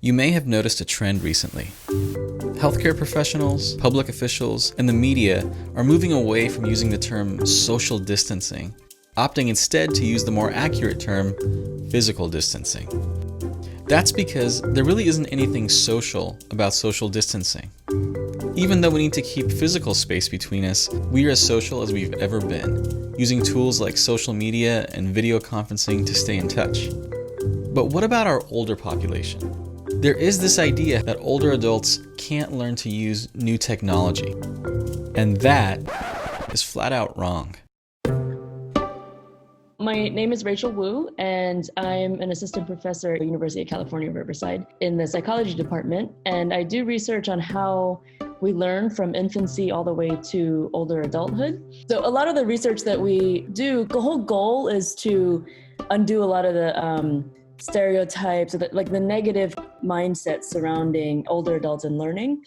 You may have noticed a trend recently. Healthcare professionals, public officials, and the media are moving away from using the term social distancing, opting instead to use the more accurate term physical distancing. That's because there really isn't anything social about social distancing. Even though we need to keep physical space between us, we are as social as we've ever been, using tools like social media and video conferencing to stay in touch. But what about our older population? There is this idea that older adults can't learn to use new technology, and that is flat out wrong. My name is Rachel Wu, and I'm an assistant professor at the University of California, Riverside in the psychology department, and I do research on how we learn from infancy all the way to older adulthood. So a lot of the research that we do, the whole goal is to undo a lot of the stereotypes, like the negative mindset surrounding older adults and learning.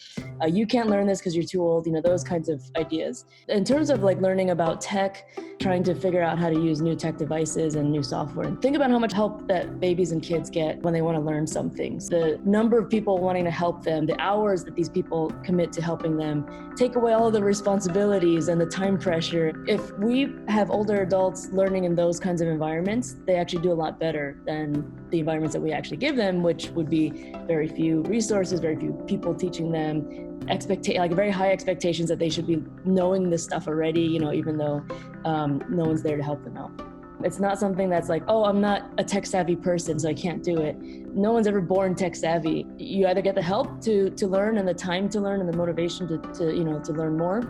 You can't learn this because you're too old, those kinds of ideas. In terms of like learning about tech, trying to figure out how to use new tech devices and new software, and think about how much help that babies and kids get when they want to learn some things. The number of people wanting to help them, the hours that these people commit to helping them, take away all of the responsibilities and the time pressure. If we have older adults learning in those kinds of environments, they actually do a lot better than the environments that we actually give them, which would be very few resources, very few people teaching them, very high expectations that they should be knowing this stuff already, even though no one's there to help them out. It's not something that's like, oh, I'm not a tech savvy person, so I can't do it. No one's ever born tech savvy. You either get the help to learn and the time to learn and the motivation to learn more,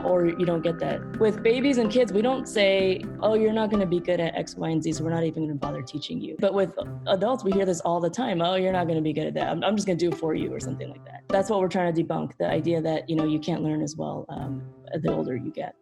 or you don't get that. With babies and kids, we don't say, oh, you're not going to be good at X, Y, and Z, so we're not even going to bother teaching you. But with adults, we hear this all the time. Oh, you're not going to be good at that. I'm just going to do it for you or something like that. That's what we're trying to debunk, the idea that, you can't learn as well the older you get.